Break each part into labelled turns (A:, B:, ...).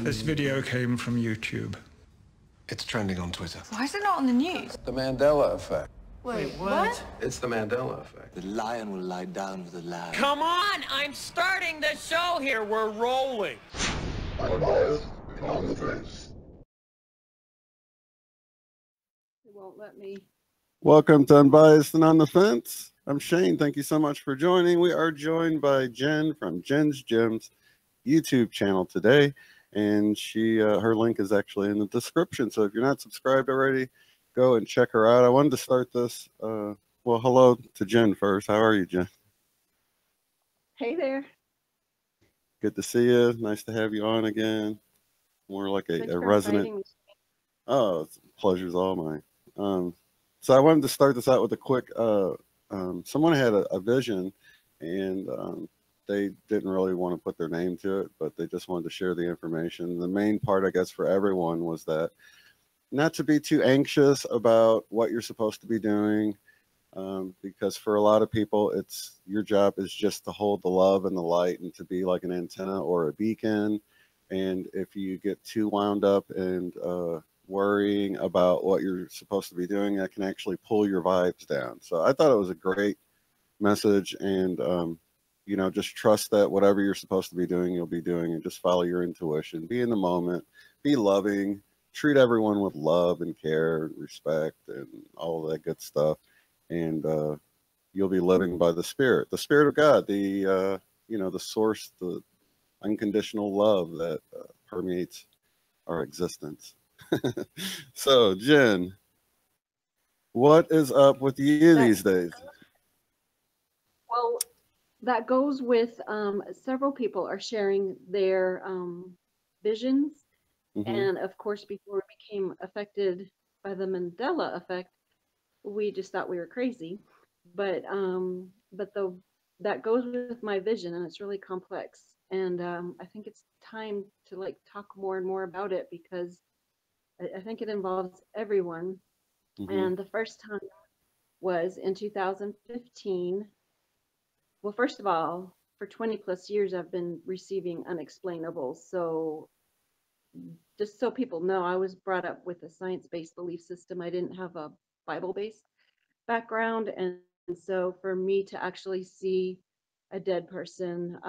A: This video came from YouTube.
B: It's trending on Twitter.
C: Why is it not on the news?
B: The Mandela Effect.
C: Wait, what?
B: It's the Mandela Effect.
D: The lion will lie down with the lamb.
E: Come on! I'm starting the show here. We're rolling.
F: Unbiased and on the fence.
G: It won't let me.
H: Welcome to Unbiased and on the Fence. I'm Shane. Thank you so much for joining. We are joined by Jen from Jen's Gems YouTube channel today, and she her link is actually in the description. So if you're not subscribed already, go and check her out. I wanted to start this. Well, hello to Jen first. How are you, Jen?
G: Hey there.
H: Good to see you. Nice to have you on again. More like a resident. Oh, pleasure's all mine. So I wanted to start this out with a quick. Someone had a vision, and they didn't really want to put their name to it, but they just wanted to share the information. The main part, I guess, for everyone was that not to be too anxious about what you're supposed to be doing, because for a lot of people, it's your job is just to hold the love and the light and to be like an antenna or a beacon. And if you get too wound up and worrying about what you're supposed to be doing, that can actually pull your vibes down. So I thought it was a great message, and you know, just trust that whatever you're supposed to be doing, you'll be doing, and just follow your intuition. Be in the moment, be loving, treat everyone with love and care and respect and all of that good stuff. And you'll be living by the Spirit of God, the you know, the source, the unconditional love that permeates our existence. So, Jen, what is up with you these days?
G: Well, that goes with several people are sharing their visions. And of course, before we became affected by the Mandela effect, we just thought we were crazy. But that goes with my vision, and it's really complex. And I think it's time to like talk more and more about it, because I think it involves everyone. And the first time was in 2015. Well, first of all, for 20 plus years, I've been receiving unexplainables. So just so people know, I was brought up with a science-based belief system. I didn't have a Bible-based background. And so for me to actually see a dead person,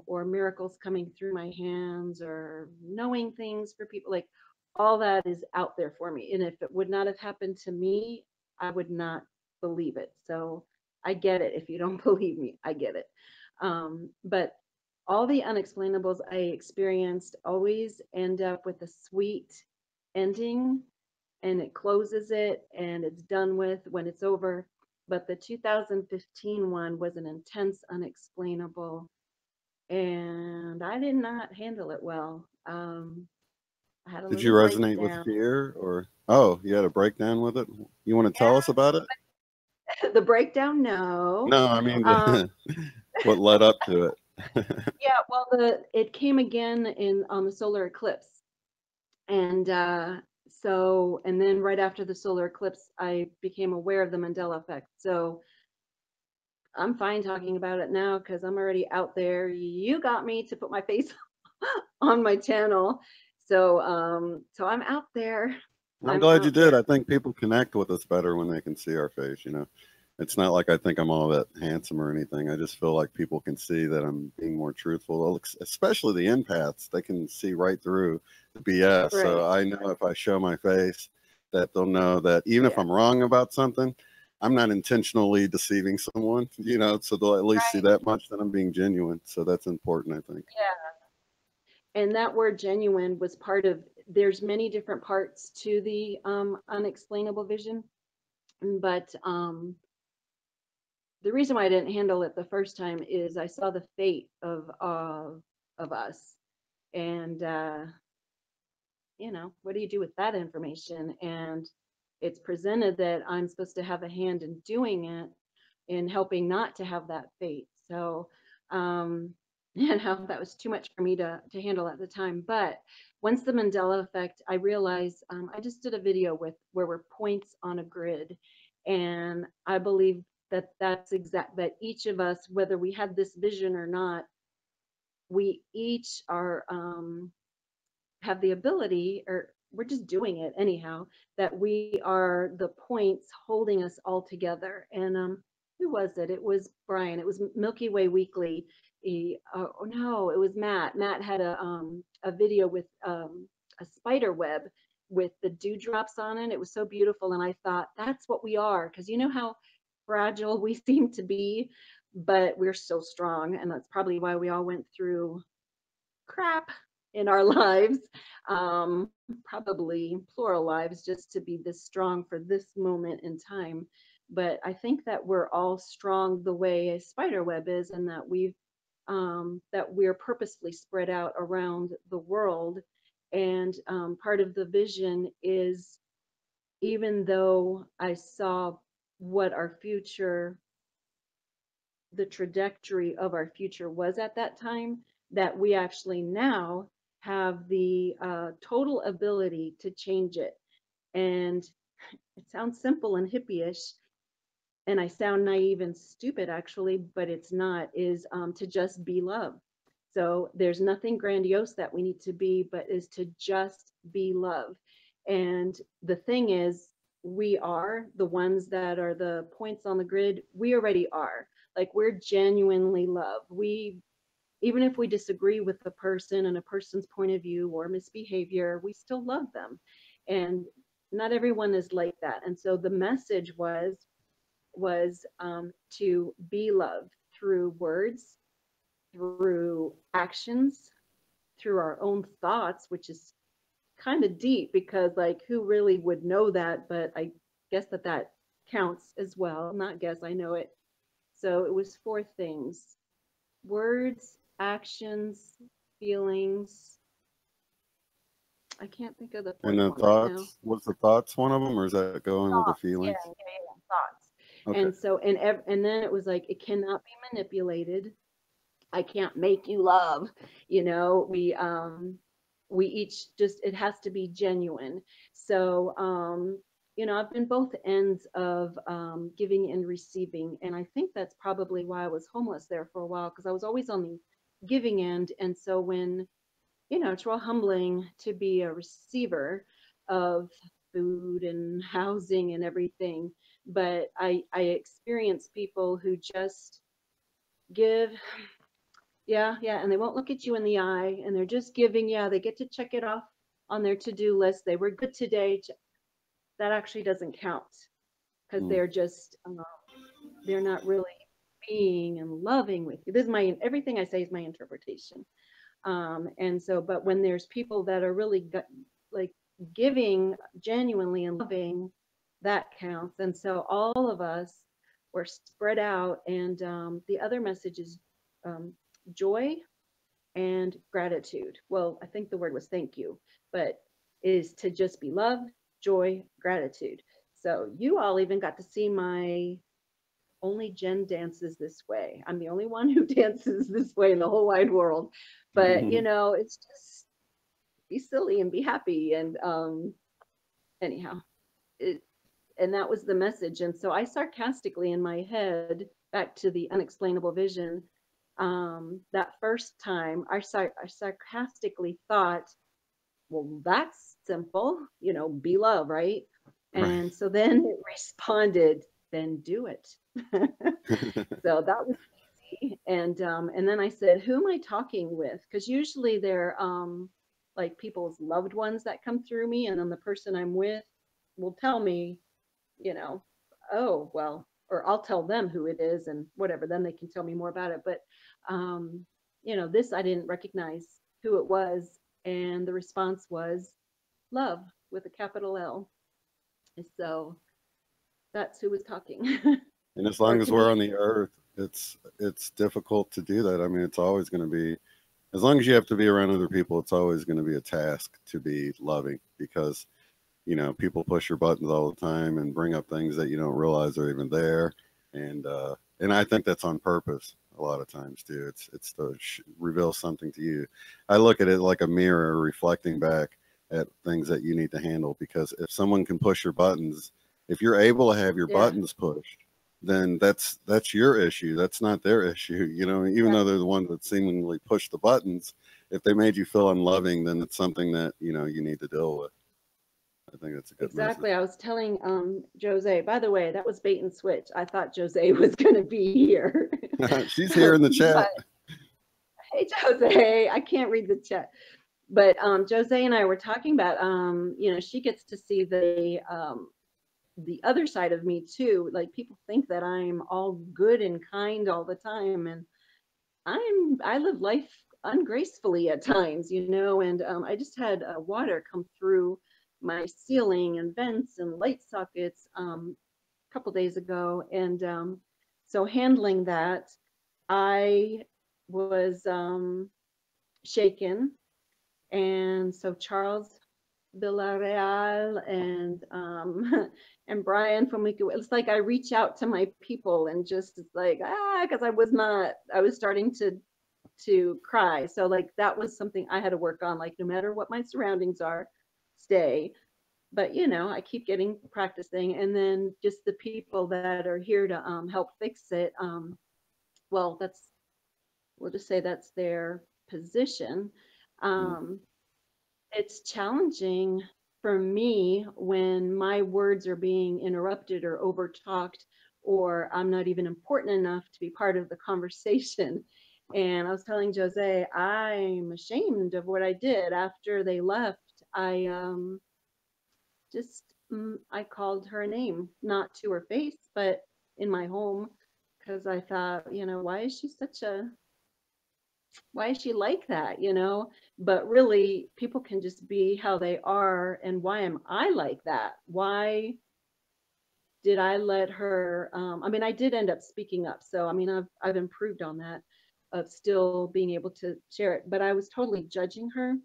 G: or miracles coming through my hands, or knowing things for people, like all that is out there for me. And if it would not have happened to me, I would not believe it. So I get it. If you don't believe me, I get it. But all the unexplainables I experienced always end up with a sweet ending, and it closes it and it's done with when it's over. But the 2015 one was an intense unexplainable, and I did not handle it well. I had a
H: Did you resonate with fear, or you had a breakdown with it? You want to tell us about it?
G: The breakdown? No.
H: No, I mean what led up to it.
G: Yeah, well, it came again on the solar eclipse, and and then right after the solar eclipse, I became aware of the Mandela effect. So I'm fine talking about it now because I'm already out there. You got me to put my face on my channel, so I'm out there.
H: I'm glad you did. I think people connect with us better when they can see our face. You know, it's not like I think I'm all that handsome or anything. I just feel like people can see that I'm being more truthful, especially the empaths. They can see right through the BS. Right. So I know if I show my face, that they'll know that even if I'm wrong about something, I'm not intentionally deceiving someone, you know, so they'll at least see that much that I'm being genuine. So that's important, I think.
G: Yeah. And that word genuine was part of, there's many different parts to the unexplainable vision. But the reason why I didn't handle it the first time is I saw the fate of us. And, you know, what do you do with that information? And it's presented that I'm supposed to have a hand in doing it, in helping not to have that fate. So, you know, that was too much for me to handle at the time. But once the Mandela effect, I realized, I just did a video where we're points on a grid. And I believe that each of us, whether we had this vision or not, we each are have the ability, or we're just doing it anyhow, that we are the points holding us all together. And who was it? It was Brian. It was Milky Way Weekly. Oh no, it was Matt. Matt had a video with a spider web with the dewdrops on it. It was so beautiful, and I thought that's what we are, because you know how fragile we seem to be, but we're so strong, and that's probably why we all went through crap in our lives, probably plural lives, just to be this strong for this moment in time. But I think that we're all strong the way a spider web is, and that we're purposely spread out around the world. And part of the vision is, even though I saw what our future, the trajectory of our future was at that time, that we actually now have the total ability to change it. And it sounds simple and hippie-ish, and I sound naive and stupid actually, but it's not, is to just be love. So there's nothing grandiose that we need to be, but is to just be love. And the thing is, we are the ones that are the points on the grid. We already are. Like, we're genuinely love. Even if we disagree with the person and a person's point of view or misbehavior, we still love them. And not everyone is like that. And so the message was to be loved through words, through actions, through our own thoughts, which is kind of deep, because like, who really would know that? But I guess that counts as well. Not guess, I know it. So it was 4 things: words, actions, feelings. I can't think of the fourth.
H: And then
G: one
H: thoughts.
G: right now.
H: Was the thoughts one of them, or is that going
G: Thoughts,
H: with the feelings?
G: Yeah, thoughts.
H: Okay.
G: And so, and then it was like, it cannot be manipulated. I can't make you love. You know, we each just, it has to be genuine. So, you know, I've been both ends of giving and receiving. And I think that's probably why I was homeless there for a while, because I was always on the giving end. And so when, you know, it's real humbling to be a receiver of food and housing and everything. But I experience people who just give, yeah, and they won't look at you in the eye, and they're just giving. Yeah, they get to check it off on their to-do list. They were good today. That actually doesn't count, because they're just, they're not really being and loving with you. This is my, everything I say is my interpretation. And so, but when there's people that are really like giving genuinely and loving, that counts. And so all of us were spread out. And the other message is joy and gratitude. Well, I think the word was thank you, but is to just be love, joy, gratitude. So you all even got to see my only Jen dances this way. I'm the only one who dances this way in the whole wide world. But you know, it's just be silly and be happy. And anyhow, and that was the message. And so I sarcastically in my head, back to the unexplainable vision, that first time I sarcastically thought, well, that's simple, you know, be love, right? And so then it responded, then do it. So that was easy. And then I said, who am I talking with? Because usually they're like people's loved ones that come through me, and then the person I'm with will tell me, you know, oh, well, or I'll tell them who it is and whatever, then they can tell me more about it. But you know, this, I didn't recognize who it was, and the response was love with a capital L. So that's who was talking.
H: And as long as we're on the earth, it's difficult to do that. I mean, it's always going to be, as long as you have to be around other people, it's always going to be a task to be loving, because, you know, people push your buttons all the time and bring up things that you don't realize are even there. And I think that's on purpose a lot of times too. It's to reveal something to you. I look at it like a mirror reflecting back at things that you need to handle, because if someone can push your buttons, if you're able to have your buttons pushed, then that's your issue. That's not their issue. You know, even though they're the ones that seemingly push the buttons, if they made you feel unloving, then it's something that, you know, you need to deal with. I think that's a good
G: Exactly.
H: message.
G: I was telling Josee, by the way, that was bait and switch. I thought Josee was going to be here.
H: She's here in the chat.
G: Hey, Josee, I can't read the chat. But Josee and I were talking about, you know, she gets to see the other side of me too. Like, people think that I'm all good and kind all the time, and I live life ungracefully at times, you know. And I just had water come through my ceiling and vents and light sockets a couple days ago, and so handling that, I was shaken. And so Charles Villarreal and and Brian from MeWe, it's like I reach out to my people and just, it's like, because I was starting to cry. So like that was something I had to work on, like no matter what my surroundings are, stay. But you know, I keep getting practicing. And then just the people that are here to help fix it, well, we'll just say that's their position. It's challenging for me when my words are being interrupted or overtalked, or I'm not even important enough to be part of the conversation. And I was telling Josee, I'm ashamed of what I did after they left. I I called her a name, not to her face, but in my home, because I thought, you know, why is she like that, you know? But really, people can just be how they are. And why am I like that? Why did I let her? I mean, I did end up speaking up. So, I mean, I've improved on that, of still being able to share it. But I was totally judging her.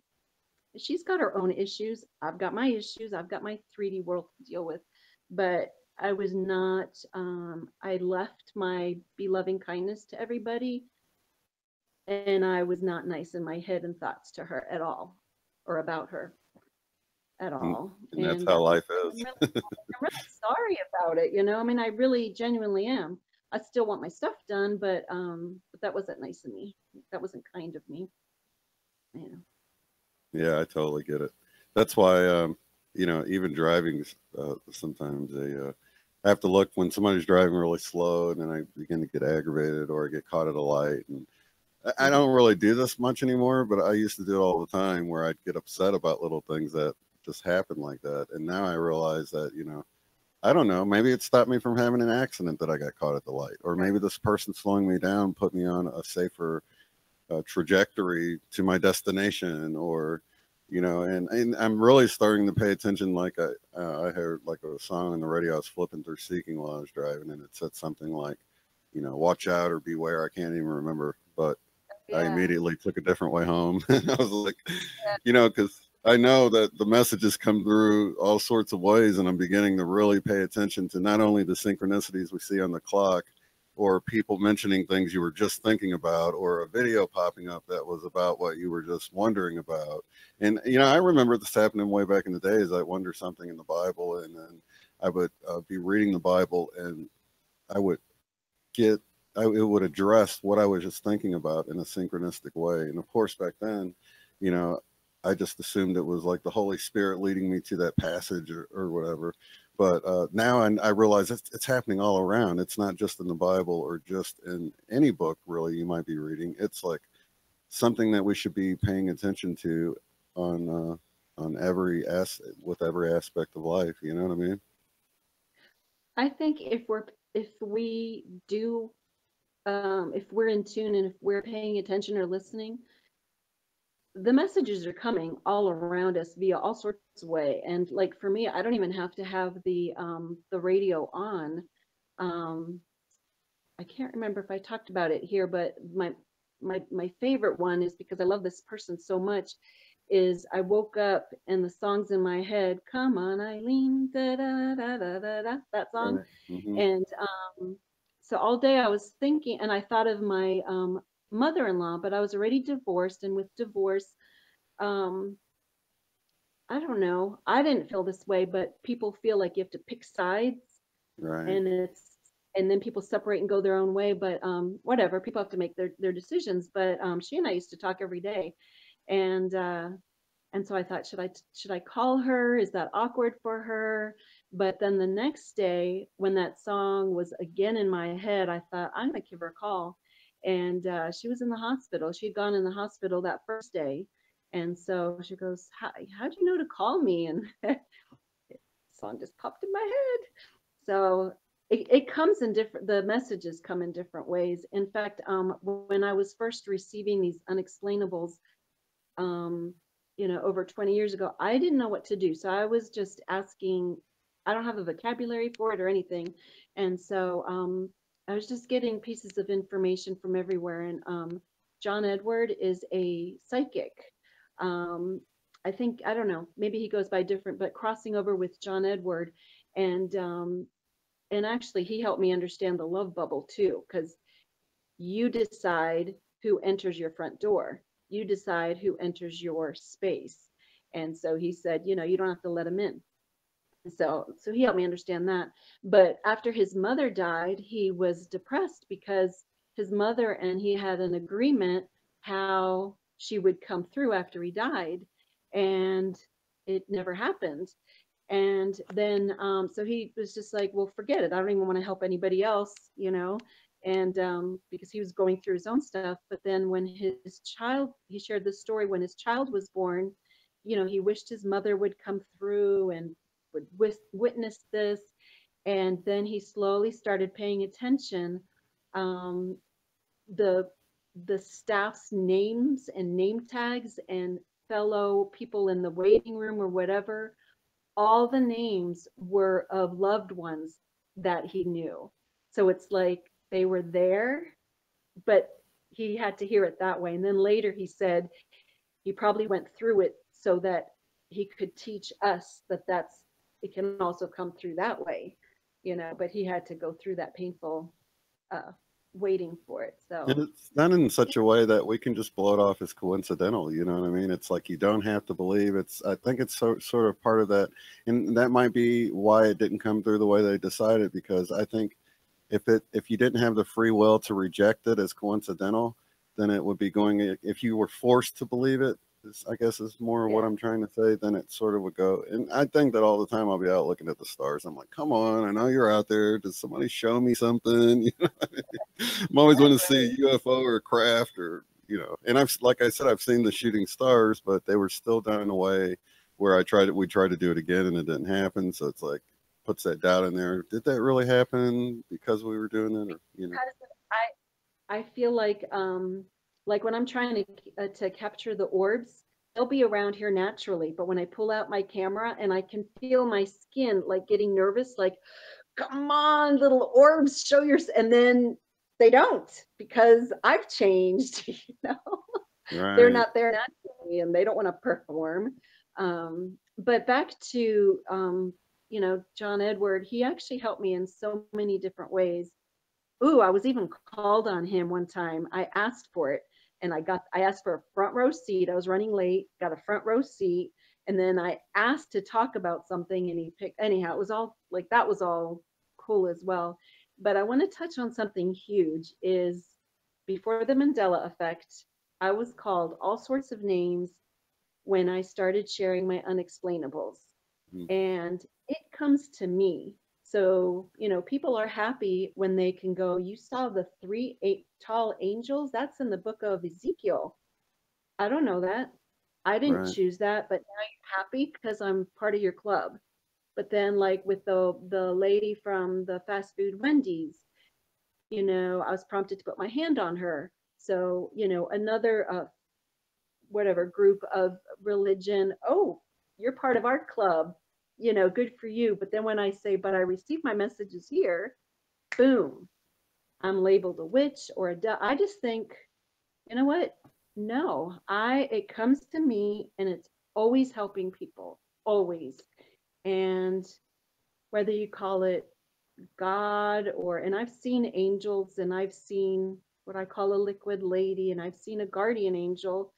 G: She's got her own issues. I've got my issues. I've got my 3D world to deal with. But I was not, I left my be loving kindness to everybody. And I was not nice in my head and thoughts to her at all, or about her at all.
H: And that's how life is.
G: I'm really sorry about it, you know. I mean, I really genuinely am. I still want my stuff done, but that wasn't nice of me. That wasn't kind of me. You know.
H: Yeah, I totally get it. That's why, you know, even driving, sometimes I have to look when somebody's driving really slow, and then I begin to get aggravated, or I get caught at a light. And I don't really do this much anymore, but I used to do it all the time, where I'd get upset about little things that just happen like that. And now I realize that, you know, I don't know, maybe it stopped me from having an accident that I got caught at the light, or maybe this person slowing me down put me on a safer trajectory to my destination, or, you know, and I'm really starting to pay attention. Like I heard like a song on the radio I was flipping through Seeking while I was driving, and it said something like, you know, watch out or beware. I can't even remember, but I immediately took a different way home. I was like, you know, because I know that the messages come through all sorts of ways, and I'm beginning to really pay attention to not only the synchronicities we see on the clock, or people mentioning things you were just thinking about, or a video popping up that was about what you were just wondering about. And, you know, I remember this happening way back in the days. I'd wonder something in the Bible, and then I would be reading the Bible, and I would it would address what I was just thinking about in a synchronistic way. And of course, back then, you know, I just assumed it was like the Holy Spirit leading me to that passage or whatever. But now I realize it's happening all around. It's not just in the Bible or just in any book, really, you might be reading. It's like something that we should be paying attention to on every with every aspect of life. You know what I mean?
G: I think if we're in tune and if we're paying attention or listening, the messages are coming all around us via all sorts of way. And like for me, I don't even have to have the radio on. I can't remember if I talked about it here, but my favorite one is, because I love this person so much, is I woke up and the song's in my head, "Come on, Eileen," da da da da da da, that song.
H: Mm-hmm.
G: And so all day I was thinking, and I thought of my mother-in-law, but I was already divorced, and with divorce, I don't know, I didn't feel this way, but people feel like you have to pick sides,
H: right?
G: And and then people separate and go their own way. But whatever, people have to make their decisions. But she and I used to talk every day, and so I thought, should I call her? Is that awkward for her? But then the next day, when that song was again in my head, I thought, I'm gonna give her a call. And she was in the hospital. She had gone in the hospital that first day, and so she goes, how'd you know to call me? And the song just popped in my head. So it comes in different, the messages come in different ways. In fact, when I was first receiving these unexplainables, over 20 years ago, I didn't know what to do. So I was just asking, I don't have a vocabulary for it or anything. And so I was just getting pieces of information from everywhere. And John Edward is a psychic. I think, I don't know, maybe he goes by different, but crossing over with John Edward. And actually he helped me understand the love bubble too, because you decide who enters your front door. You decide who enters your space. And so he said, you don't have to let them in. So he helped me understand that. But after his mother died, he was depressed because his mother and he had an agreement how she would come through after he died, and it never happened. And then so he was just like, well, forget it, I don't even want to help anybody else, and because he was going through his own stuff. But then when his child, he shared the story, when his child was born, he wished his mother would come through and would witness this. And then he slowly started paying attention. The staff's names and name tags and fellow people in the waiting room or whatever, all the names were of loved ones that he knew. So it's like they were there, but he had to hear it that way. And then later he said he probably went through it so that he could teach us that it can also come through that way, but he had to go through that painful waiting for it. So, and
H: it's done in such a way that we can just blow it off as coincidental. You know what I mean? It's like, you don't have to believe. I think it's sort of part of that, and that might be why it didn't come through the way they decided. Because I think if you didn't have the free will to reject it as coincidental, then it would be going. If you were forced to believe it, I guess is more what I'm trying to say, then it sort of would go. And I think that all the time I'll be out looking at the stars. I'm like, come on, I know you're out there. Does somebody show me something? I'm always want to see a UFO or a craft, or, and like I said, I've seen the shooting stars, but they were still done in a way where we tried to do it again and it didn't happen. So it's like, puts that doubt in there. Did that really happen because we were doing it? Or,
G: I feel like when I'm trying to capture the orbs, they'll be around here naturally. But when I pull out my camera and I can feel my skin like getting nervous, like, come on, little orbs, show yourself. And then they don't, because I've changed, Right. They're not there naturally and they don't want to perform. But back to, John Edward, he actually helped me in so many different ways. Ooh, I was even called on him one time. I asked for it. And I asked for a front row seat. I was running late, got a front row seat. And then I asked to talk about something and he picked, anyhow, it was all like, that was all cool as well. But I want to touch on something huge is before the Mandela effect, I was called all sorts of names when I started sharing my unexplainables. And it comes to me. So, people are happy when they can go, you saw the 3 tall angels? That's in the book of Ezekiel. I don't know that. I didn't choose that, but now you're happy because I'm part of your club. But then like with the lady from the fast food Wendy's, I was prompted to put my hand on her. So, another whatever group of religion, oh, you're part of our club. Good for you. But then when I say, but I received my messages here, boom, I'm labeled a witch or I just think, you know what? No, it comes to me and it's always helping people, always. And whether you call it God and I've seen angels and I've seen what I call a liquid lady and I've seen a guardian angel.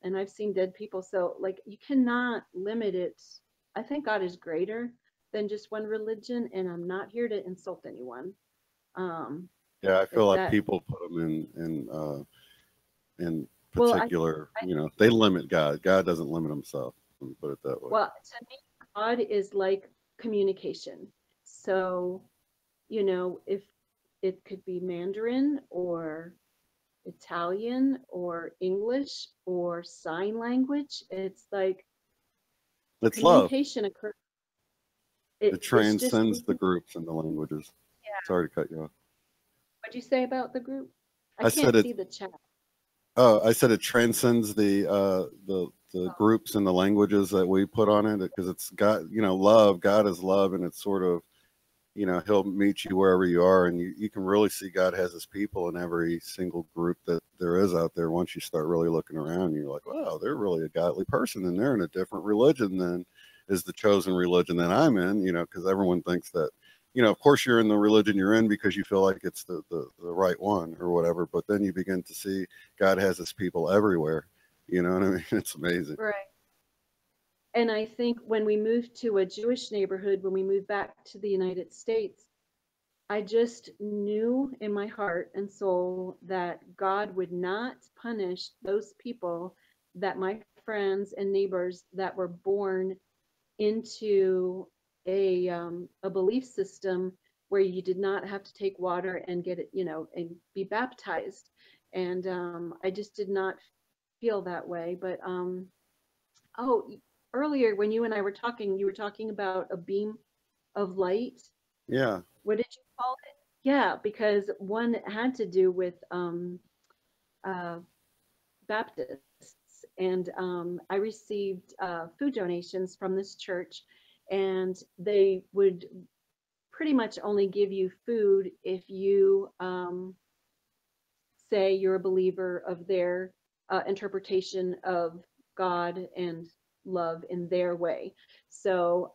G: And I've seen dead people. So like, you cannot limit it. I think God is greater, than just one religion, and I'm not here to insult anyone.
H: Yeah, I feel like
G: That,
H: people put them in
G: well,
H: particular, they limit God. God doesn't limit himself. Let me put it that way.
G: well, to me, God is like communication. So, if it could be Mandarin or Italian or English or sign language, it's like
H: It's love.
G: communication occurs.
H: It
G: It's just,
H: transcends the groups and the languages.
G: yeah.
H: Sorry to cut you off.
G: What'd you say about the group? I
H: I
G: can't
H: said
G: see the chat.
H: Oh, I said it transcends the groups and the languages that we put on it, because it's God, love. God is love, and it's sort of, he'll meet you wherever you are, and you can really see God has his people in every single group that there is out there. Once you start really looking around, you're like, wow, they're really a godly person, and they're in a different religion than is the chosen religion that I'm in, because everyone thinks that, of course you're in the religion you're in because you feel like it's the right one or whatever, but then you begin to see God has his people everywhere. You know what I mean? It's amazing.
G: Right. And I think when we moved to a Jewish neighborhood, when we moved back to the United States, I just knew in my heart and soul that God would not punish those people, that my friends and neighbors that were born into a belief system where you did not have to take water and get it, and be baptized. And I just did not feel that way. But oh, earlier when you and I were talking, you were talking about a beam of light.
H: Yeah.
G: What did you call it? Yeah, because one had to do with Baptists, and I received food donations from this church, and they would pretty much only give you food if you say you're a believer of their interpretation of God and love in their way. So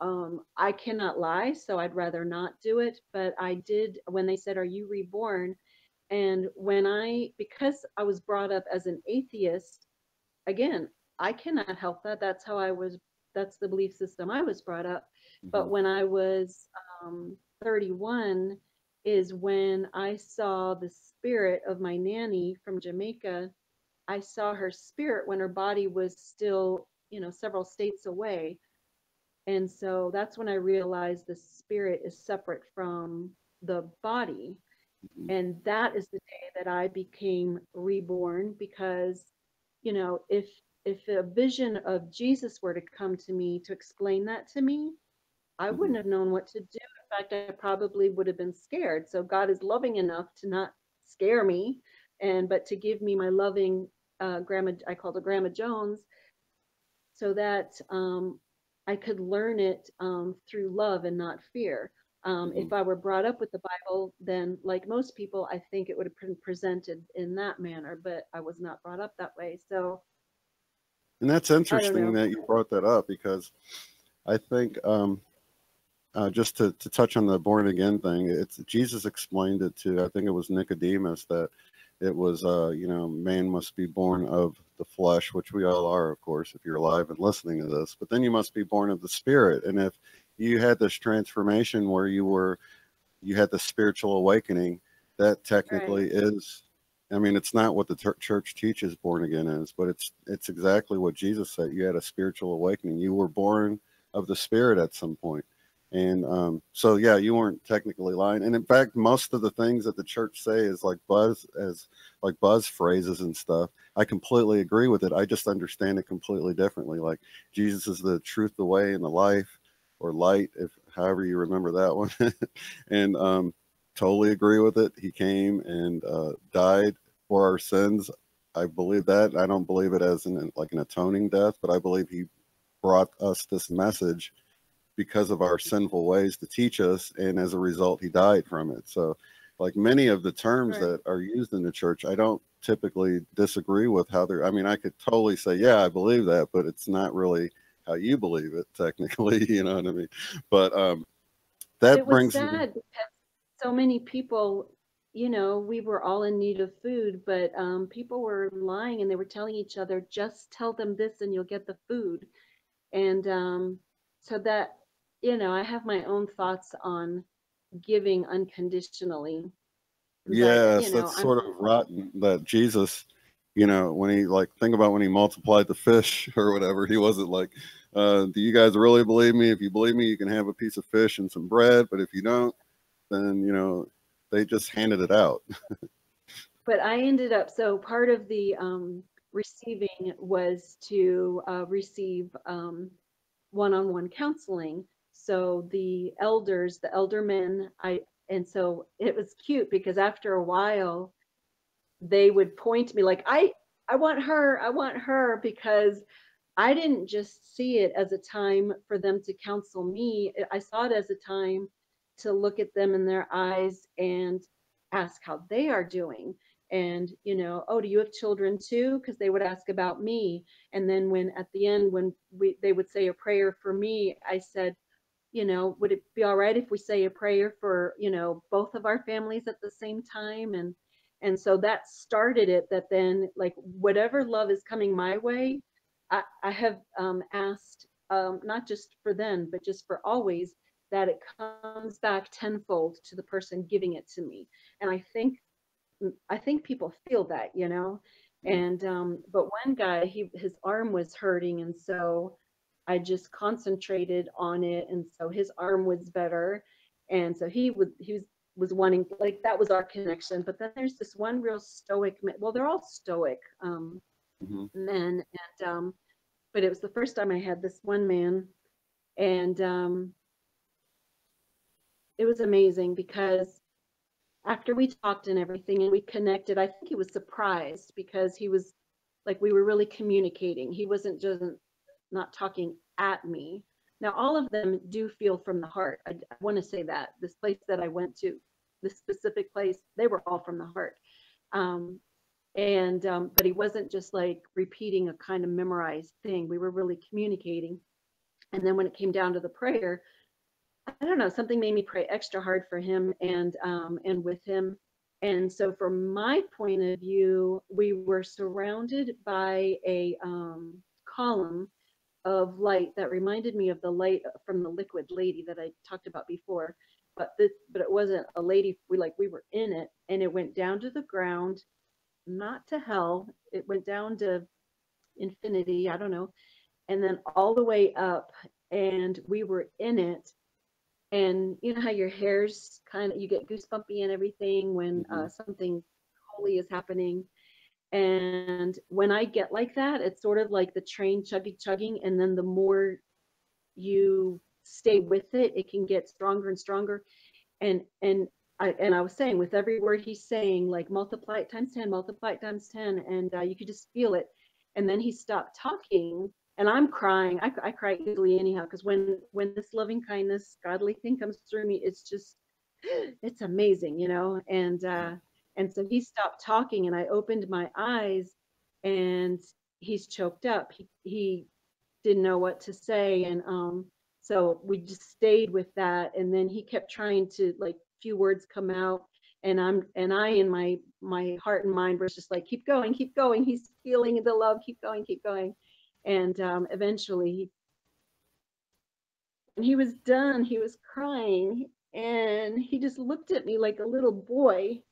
G: I cannot lie, so I'd rather not do it. But I did when they said, "Are you reborn?" And because I was brought up as an atheist, again, I cannot help that. That's the belief system I was brought up. But when I was 31 is when I saw the spirit of my nanny from Jamaica. I saw her spirit when her body was still, several states away. And so that's when I realized the spirit is separate from the body. And that is the day that I became reborn, because, if a vision of Jesus were to come to me to explain that to me, I wouldn't have known what to do. In fact, I probably would have been scared. So God is loving enough to not scare me, but to give me my loving grandma. I called her Grandma Jones, so that I could learn it through love and not fear. If I were brought up with the Bible, then like most people, I think it would have been presented in that manner, but I was not brought up that way. So,
H: and that's interesting that you brought that up, because I think just to touch on the born again thing, it's Jesus explained it to, I think it was Nicodemus, that it was man must be born of the flesh, which we all are, of course, if you're alive and listening to this, but then you must be born of the spirit. And if you had this transformation where you had the spiritual awakening, that technically is, I mean, it's not what the church teaches born again is, but it's exactly what Jesus said. You had a spiritual awakening. You were born of the spirit at some point. And so, yeah, you weren't technically lying. And in fact, most of the things that the church say is like buzz phrases and stuff. I completely agree with it. I just understand it completely differently. Like Jesus is the truth, the way, and the life, or light, if however you remember that one. And totally agree with it. He came and died for our sins. I believe that. I don't believe it as an atoning death, but I believe he brought us this message because of our sinful ways to teach us, and as a result he died from it. So like many of the terms that are used in the church, I don't typically disagree with how they're, I mean, I could totally say, yeah, I believe that, but it's not really how you believe it technically, you know what I mean? But that
G: it was
H: brings
G: sad because so many people, we were all in need of food, but people were lying, and they were telling each other, just tell them this and you'll get the food. And so that you know, I have my own thoughts on giving unconditionally.
H: Yes,
G: You know,
H: that's sort of rotten that Jesus, you know, when he, like, think about when he multiplied the fish or whatever, he wasn't like, do you guys really believe me? If you believe me, you can have a piece of fish and some bread, but if you don't, then, you know, they just handed it out.
G: But I ended up, so part of the receiving was to receive one-on-one counseling. So the elders, the eldermen, and so it was cute because after a while, they would point to me like, I want her, because I didn't just see it as a time for them to counsel me. I saw it as a time to look at them in their eyes and ask how they are doing. And, you know, oh, do you have children too? Because they would ask about me. And then when at the end, when they would say a prayer for me, I said, you know, would it be all right if we say a prayer for, you know, both of our families at the same time? And so that started it, that then, like, whatever love is coming my way, I have asked, not just for then, but just for always, that it comes back tenfold to the person giving it to me. And I think people feel that, you know. And but one guy, his arm was hurting, and so I just concentrated on it, and so his arm was better. And so he was wanting, like, that was our connection. But then there's this one real stoic, well, they're all stoic men, and but it was the first time I had this one man, and it was amazing because after we talked and everything and we connected, I think he was surprised because he was like, we were really communicating. He wasn't just not talking at me. Now, all of them do feel from the heart. I want to say that this place that I went to, this specific place, they were all from the heart. But he wasn't just like repeating a kind of memorized thing. We were really communicating. And then when it came down to the prayer, I don't know, something made me pray extra hard for him and with him. And so from my point of view, we were surrounded by a column of light that reminded me of the light from the liquid lady that I talked about before. But it wasn't a lady, we were in it, and it went down to the ground, not to hell. It went down to infinity, I don't know, and then all the way up, and we were in it. And you know how your hair's kind of, you get goosebumpy and everything when something holy is happening. And when I get like that, it's sort of like the train chugging, and then the more you stay with it, it can get stronger and stronger. And I was saying, with every word he's saying, like, multiply it times 10, multiply it times 10, and you could just feel it. And then he stopped talking, and I'm crying. I cry easily anyhow, because when this loving kindness, godly thing comes through me, it's just, it's amazing, you know. And so he stopped talking, and I opened my eyes, and he's choked up. He didn't know what to say, and so we just stayed with that. And then he kept trying to, like, few words come out, and I in my heart and mind was just like, keep going, keep going. He's feeling the love. Keep going, keep going. And eventually, and he was done. He was crying, and he just looked at me like a little boy,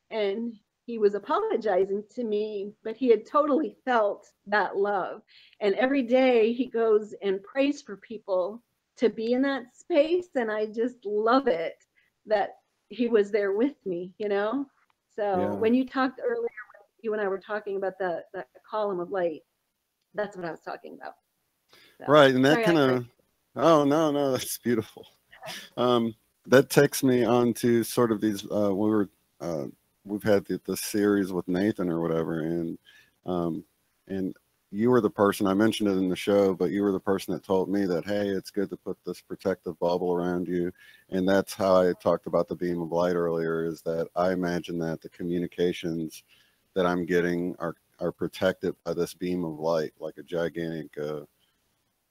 G: and he was apologizing to me, but he had totally felt that love. And every day he goes and prays for people to be in that space, and I just love it that he was there with me, you know. So when you talked earlier, you and I were talking about that column of light, that's what I was talking about. So,
H: right, and that kind of, oh no, that's beautiful. That takes me on to sort of these, we've had the series with Nathan or whatever, and you were the person, I mentioned it in the show, but you were the person that told me that, hey, it's good to put this protective bubble around you. And that's how I talked about the beam of light earlier, is that I imagine that the communications that I'm getting are protected by this beam of light, like a gigantic, I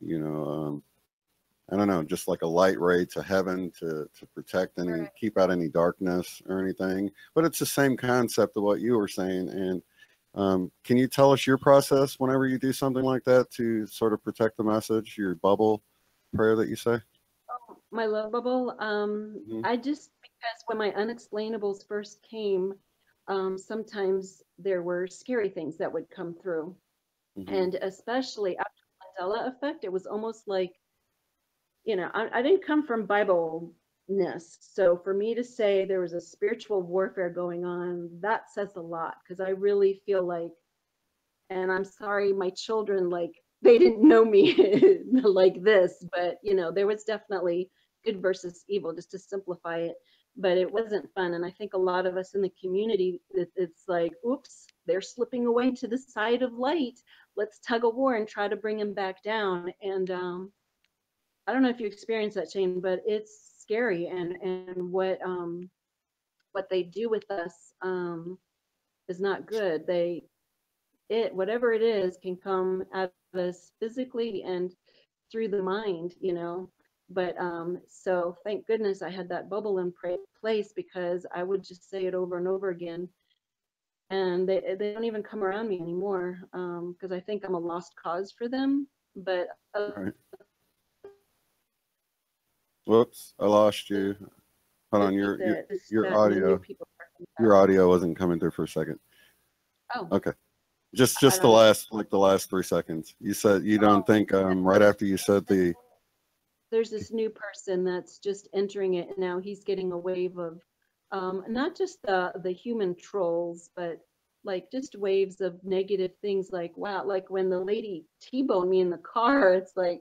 H: don't know, just like a light ray to heaven to protect any, keep out any darkness or anything. But it's the same concept of what you were saying. And can you tell us your process whenever you do something like that to sort of protect the message, your bubble prayer that you say?
G: My love bubble.
H: Mhm.
G: I just, because when my unexplainables first came, sometimes there were scary things that would come through.
H: Mhm.
G: And especially after the Mandela effect, it was almost like, I didn't come from Bible-ness. So for me to say there was a spiritual warfare going on, that says a lot, because I really feel like, and I'm sorry, my children, like, they didn't know me like this, but there was definitely good versus evil, just to simplify it. But it wasn't fun, and I think a lot of us in the community, it's like, oops, they're slipping away to the side of light. Let's tug a war and try to bring them back down. And I don't know if you experience that, Shane, but it's scary, and what they do with us is not good. Whatever it is can come at us physically and through the mind. But so thank goodness I had that bubble in place, because I would just say it over and over again, and they don't even come around me anymore, because I think I'm a lost cause for them. But
H: Right. Whoops, I lost you. Hold on, your
G: that
H: audio.
G: people
H: Your audio wasn't coming through for a second.
G: Oh,
H: Okay. Just
G: I
H: the
G: don't know.
H: last 3 seconds. You said you don't think right after you said the
G: There's this new person that's just entering it, and now he's getting a wave of not just the human trolls, but like just waves of negative things, like, wow, like when the lady T-boned me in the car, it's like,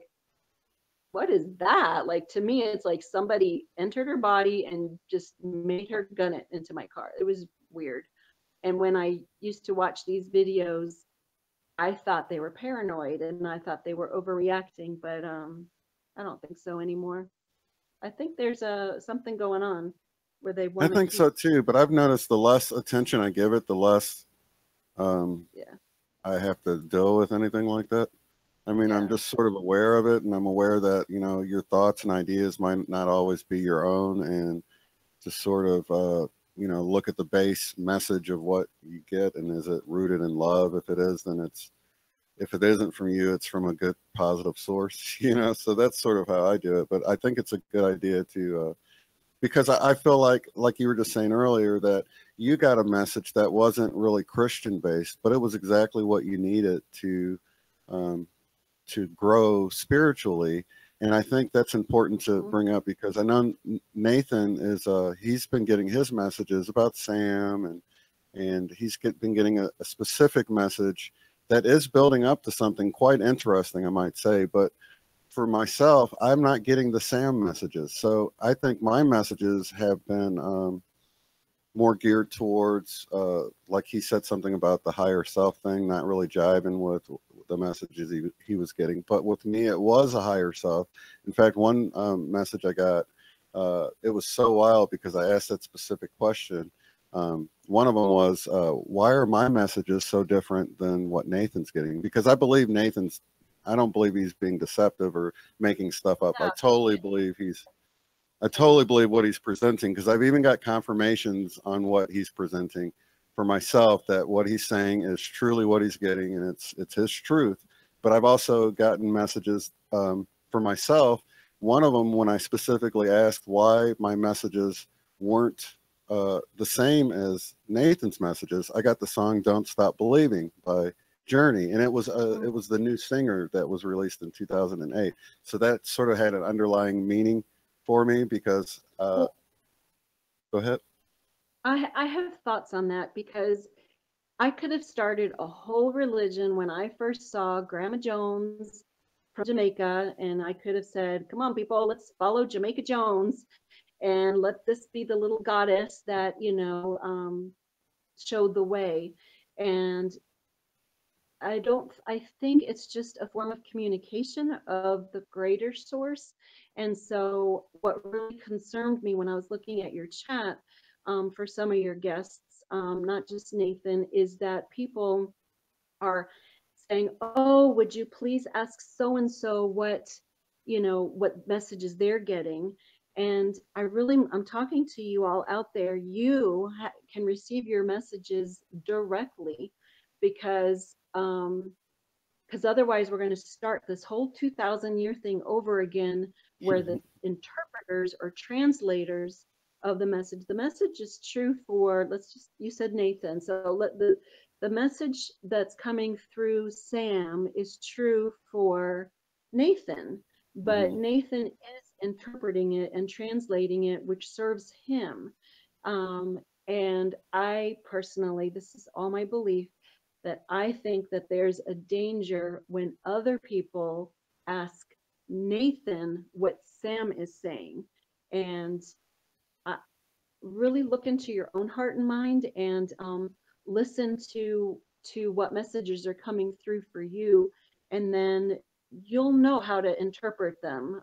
G: what is that? Like, to me, it's like somebody entered her body and just made her gun it into my car. It was weird. And when I used to watch these videos, I thought they were paranoid and I thought they were overreacting, but I don't think so anymore. I think there's something going on where they
H: I
G: want to
H: think
G: keep.
H: so too, but I've noticed the less attention I give it, the less
G: Yeah.
H: I have to deal with anything like that. I mean, I'm
G: Yeah.
H: just sort of aware of it, and I'm aware that, your thoughts and ideas might not always be your own, and to sort of, look at the base message of what you get, and is it rooted in love? If it is, then if it isn't from you, it's from a good, positive source, so that's sort of how I do it. But I think it's a good idea to, because I feel like you were just saying earlier, that you got a message that wasn't really Christian based, but it was exactly what you needed um, to grow spiritually. And I think that's important to bring up, because I know Nathan he's been getting his messages about Sam, and he's been getting a specific message that is building up to something quite interesting, I might say. But for myself, I'm not getting the Sam messages. So I think my messages have been more geared towards, like he said something about the higher self thing, not really jiving with the messages he was getting. But with me, it was a higher self. In fact, one message I got, it was so wild because I asked that specific question. One of them was, why are my messages so different than what Nathan's getting? Because I don't believe he's being deceptive or making stuff up. I totally believe what he's presenting, because I've even got confirmations on what he's presenting for myself, that what he's saying is truly what he's getting, and it's his truth. But I've also gotten messages for myself. One of them, when I specifically asked why my messages weren't the same as Nathan's messages, I got the song "Don't Stop Believing" by Journey, and it was the new singer that was released in 2008. So that sort of had an underlying meaning for me, because go ahead.
G: I have thoughts on that, because I could have started a whole religion when I first saw Grandma Jones from Jamaica, and I could have said, come on, people, let's follow Jamaica Jones and let this be the little goddess that, showed the way. And I think it's just a form of communication of the greater source. And so what really concerned me when I was looking at your chat, for some of your guests, not just Nathan, is that people are saying, oh, would you please ask so-and-so what messages they're getting. And I'm talking to you all out there. You can receive your messages directly, because because otherwise we're going to start this whole 2,000-year thing over again, where the interpreters or translators of the message is true for, you said Nathan, so the message that's coming through Sam is true for Nathan, but Nathan is interpreting it and translating it, which serves him. And I personally, this is all my belief, that I think that there's a danger when other people ask Nathan what Sam is saying. And really look into your own heart and mind, and listen to what messages are coming through for you, and then you'll know how to interpret them,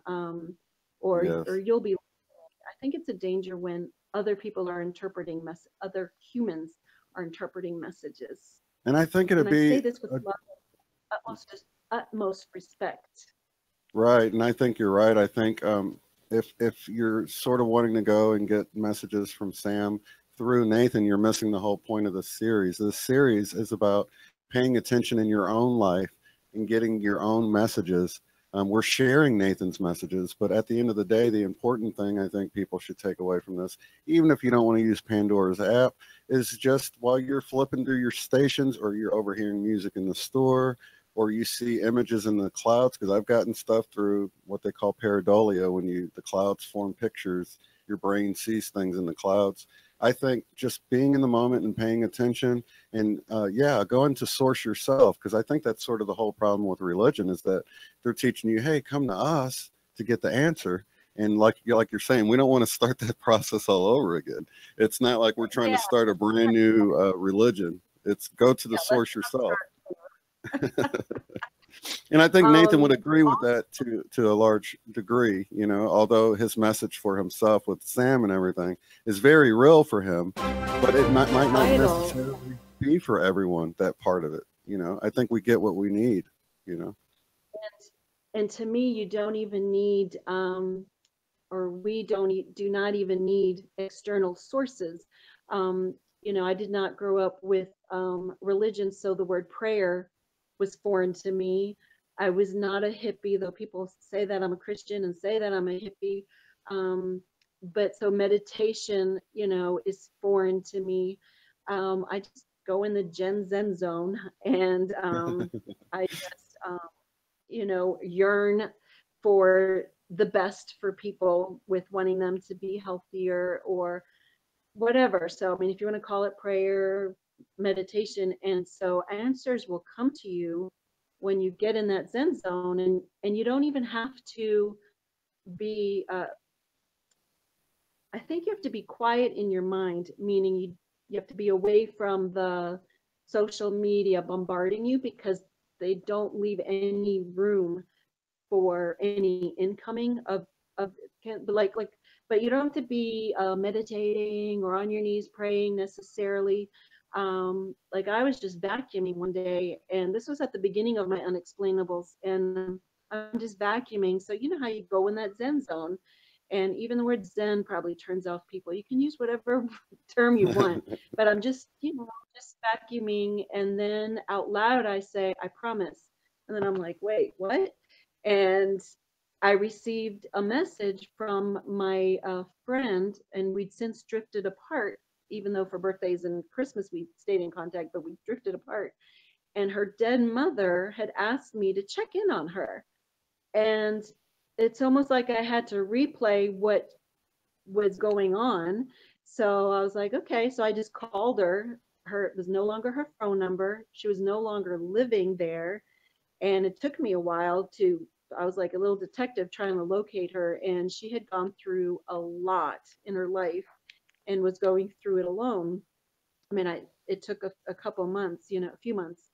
G: or you'll be. I think it's a danger when other people are interpreting other humans are interpreting messages.
H: And I think it'd
G: be. I say
H: be
G: this with utmost respect.
H: Right, and I think you're right. I think if you're sort of wanting to go and get messages from Sam through Nathan, you're missing the whole point of the series. This series is about paying attention in your own life and getting your own messages. We're sharing Nathan's messages, but at the end of the day, the important thing I think people should take away from this, even if you don't want to use Pandora's app, is just while you're flipping through your stations, or you're overhearing music in the store, or you see images in the clouds, because I've gotten stuff through what they call pareidolia, when the clouds form pictures, your brain sees things in the clouds. I think just being in the moment and paying attention, and go into source yourself, because I think that's sort of the whole problem with religion, is that they're teaching you, hey, come to us to get the answer. And like you're saying, we don't want to start that process all over again. It's not like we're trying to start a brand new religion. It's go to the source yourself. And I think Nathan would agree with that to a large degree, you know, although his message for himself with Sam and everything is very real for him, but it might not necessarily be for everyone, that part of it. You know, I think we get what we need, you know.
G: And to me, you don't even need, or we do not even need external sources. You know, I did not grow up with religion, so the word prayer was foreign to me. I was not a hippie, though people say that I'm a Christian and say that I'm a hippie. But so meditation, you know, is foreign to me. I just go in the Zen zone, and I just, you know, yearn for the best for people, with wanting them to be healthier or whatever. So, I mean, if you want to call it prayer, meditation, and so answers will come to you when you get in that Zen zone, and you don't even have to be I think you have to be quiet in your mind, meaning you have to be away from the social media bombarding you, because they don't leave any room for any incoming of but you don't have to be meditating or on your knees praying necessarily. Like I was just vacuuming one day, and this was at the beginning of my unexplainables, and I'm just vacuuming. So you know how you go in that Zen zone, and even the word Zen probably turns off people. You can use whatever term you want, but I'm just, you know, just vacuuming, and then out loud I say, I promise. And then I'm like, wait, what? And I received a message from my friend, and we'd since drifted apart, even though for birthdays and Christmas we stayed in contact, but we drifted apart. And her dead mother had asked me to check in on her. And it's almost like I had to replay what was going on. So I was like, okay. So I just called her. It was no longer her phone number. She was no longer living there. And it took me a while I was like a little detective trying to locate her, and she had gone through a lot in her life and was going through it alone. I mean, it took a couple months, you know, a few months.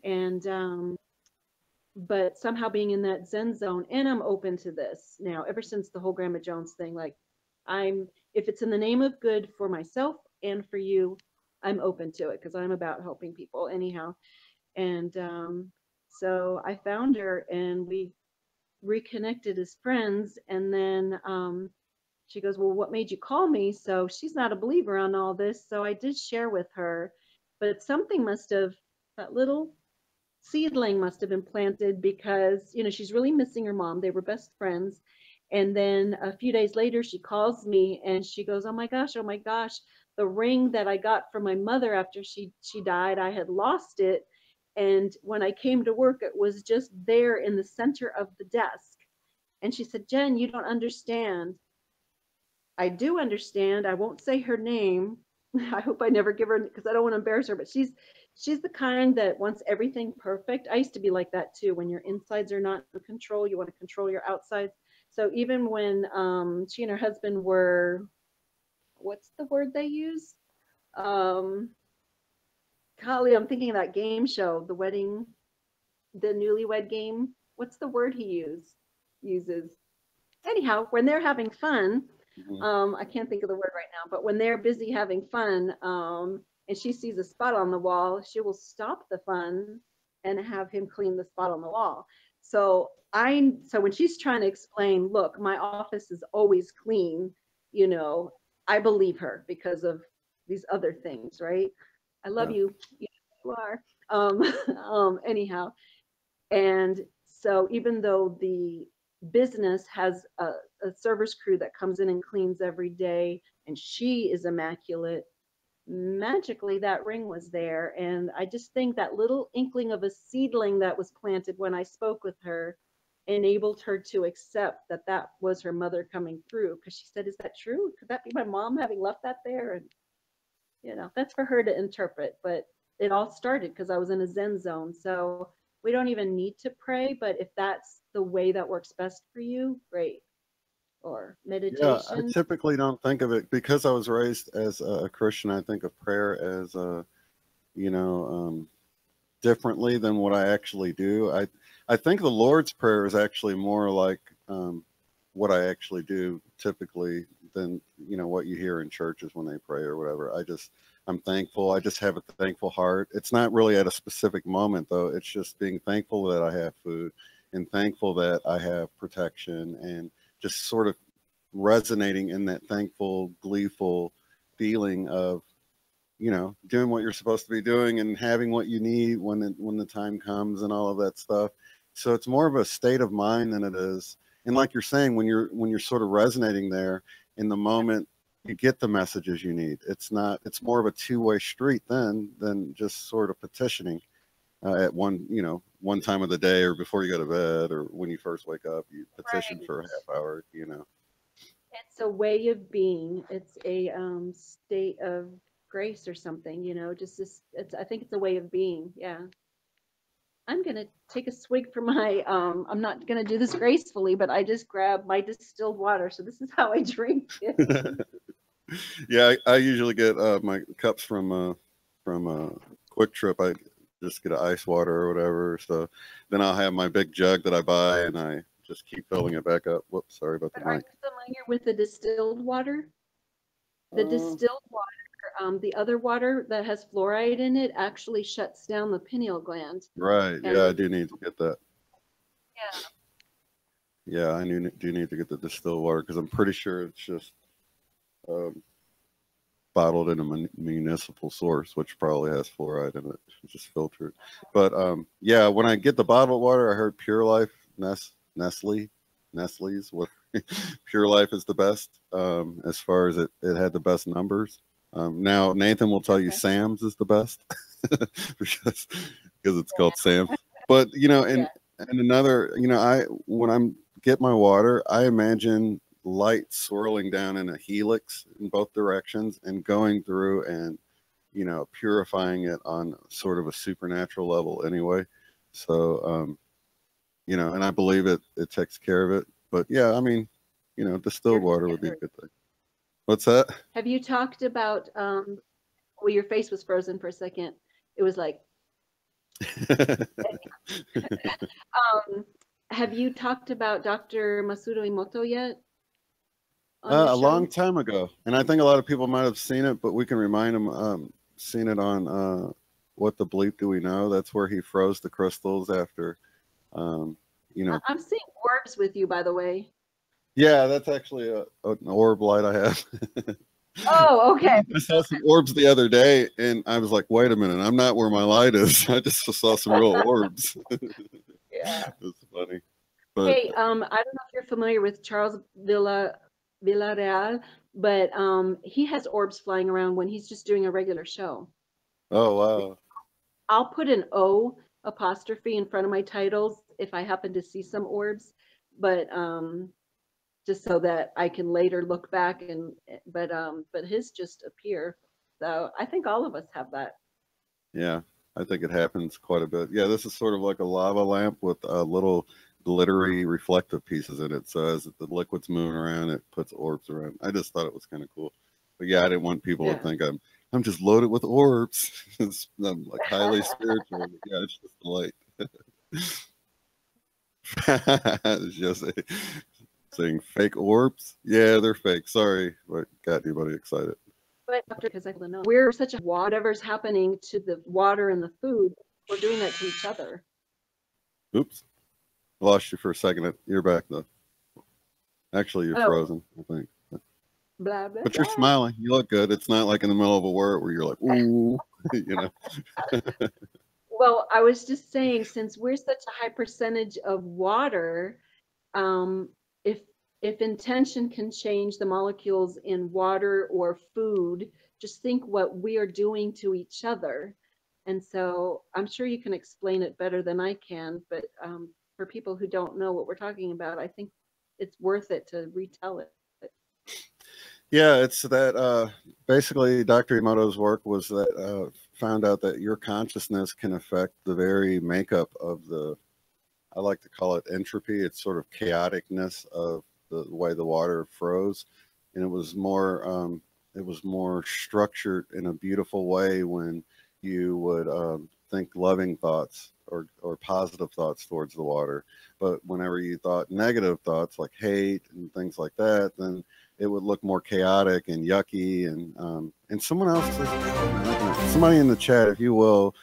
G: And but somehow being in that Zen zone, and I'm open to this now, ever since the whole Grandma Jones thing, like if it's in the name of good for myself and for you, I'm open to it, because I'm about helping people anyhow. And so I found her, and we reconnected as friends. And then she goes, well, what made you call me? So she's not a believer on all this. So I did share with her, but something must have, that little seedling must have been planted because, you know, she's really missing her mom. They were best friends. And then a few days later, she calls me and she goes, oh my gosh, the ring that I got from my mother after she died, I had lost it. And when I came to work, it was just there in the center of the desk. And she said, Jen, you don't understand. I do understand. I won't say her name. I hope I never give her, because I don't want to embarrass her, but she's the kind that wants everything perfect. I used to be like that too. When your insides are not in control, you want to control your outsides. So even when she and her husband were, what's the word they use? Golly, I'm thinking of that game show, the newlywed game. What's the word he uses? Anyhow, when they're having fun, I can't think of the word right now, but when they're busy having fun, and she sees a spot on the wall, she will stop the fun and have him clean the spot on the wall. So when she's trying to explain, look, my office is always clean, you know, I believe her because of these other things, right? I love you. You are. Anyhow, and so even though the business has a service crew that comes in and cleans every day, and she is immaculate, magically that ring was there. And I just think that little inkling of a seedling that was planted when I spoke with her enabled her to accept that that was her mother coming through, because she said, is that true? Could that be my mom having left that there? And you know, that's for her to interpret. But it all started because I was in a Zen zone. So we don't even need to pray, but if that's the way that works best for you, great. Or meditation.
H: Yeah, I typically don't think of it because I was raised as a Christian. I think of prayer as differently than what I actually do. I think the Lord's Prayer is actually more like what I actually do typically than, you know, what you hear in churches when they pray or whatever. I'm thankful. I just have a thankful heart. It's not really at a specific moment though. It's just being thankful that I have food and thankful that I have protection, and just sort of resonating in that thankful, gleeful feeling of, you know, doing what you're supposed to be doing and having what you need when the time comes and all of that stuff. So it's more of a state of mind than it is. And like you're saying, when you're sort of resonating there in the moment, you get the messages you need. It's more of a two-way street than just sort of petitioning at one time of the day, or before you go to bed, or when you first wake up, you petition for a half hour, you know.
G: It's a way of being. It's a state of grace or something, you know, just this, I think it's a way of being. Yeah. I'm going to take a swig from my, I'm not going to do this gracefully, but I just grabbed my distilled water. So this is how I drink it.
H: Yeah, I usually get my cups from Quick Trip. I just get ice water or whatever. So then I'll have my big jug that I buy, and I just keep filling it back up. Whoops, sorry about the mic.
G: Are you familiar with the distilled water? The distilled water, the other water that has fluoride in it actually shuts down the pineal gland.
H: Right. Yeah, I do need to get that.
G: Yeah.
H: Yeah, I do need to get the distilled water, because I'm pretty sure it's just bottled in a municipal source, which probably has fluoride in it. It's just filtered. But yeah, when I get the bottled water, I heard Pure Life, Nestle's what Pure Life is the best, as far as it had the best numbers. Now Nathan will tell you Sam's is the best because it's called Sam. But you know, and another, you know, when I'm get my water, I imagine light swirling down in a helix in both directions and going through and, you know, purifying it on sort of a supernatural level anyway. So you know, and I believe it takes care of it. But yeah, I mean, you know, distilled water would be a good thing. What's that?
G: Have you talked about well, your face was frozen for a second. It was like have you talked about Dr. Masaru Emoto yet?
H: A long time ago, and I think a lot of people might have seen it, but we can remind them. Seen it on What the Bleep Do We Know? That's where he froze the crystals after, you know.
G: I'm seeing orbs with you, by the way.
H: Yeah, that's actually an orb light I have.
G: Oh, okay.
H: I saw some orbs the other day, and I was like, wait a minute, I'm not where my light is. I just saw some real orbs.
G: Yeah.
H: It's funny. But,
G: Hey, I don't know if you're familiar with Charles Villarreal, but he has orbs flying around when he's just doing a regular show.
H: oh, wow.
G: I'll put an O apostrophe in front of my titles if I happen to see some orbs, but just so that I can later look back and but his just appear. So I think all of us have that.
H: Yeah, I think it happens quite a bit. Yeah, this is sort of like a lava lamp with little glittery reflective pieces in it. So as the liquid's moving around, it puts orbs around. I just thought it was kind of cool. But yeah, I didn't want people to think I'm just loaded with orbs. I'm like highly spiritual. But yeah, it's just the light. It's just saying fake orbs. Yeah, they're fake. Sorry, but got anybody excited?
G: But because I don't know, we're such a whatever's happening to the water and the food, we're doing that to each other.
H: Oops, lost you for a second. You're back though. Actually, you're frozen, I think.
G: Blah, blah,
H: but you're
G: blah.
H: smiling. You look good. It's not like in the middle of a word where you're like, ooh, you know.
G: Well, I was just saying, since we're such a high percentage of water, if intention can change the molecules in water or food, just think what we are doing to each other. And so I'm sure you can explain it better than I can, but for people who don't know what we're talking about, I think it's worth it to retell it.
H: Yeah, it's that basically Dr. Emoto's work was that found out that your consciousness can affect the very makeup of the, I like to call it entropy. It's sort of chaoticness of the way the water froze. And it was more structured in a beautiful way when you would think loving thoughts or positive thoughts towards the water. But whenever you thought negative thoughts like hate and things like that, then it would look more chaotic and yucky. And someone else, somebody in the chat, if you will,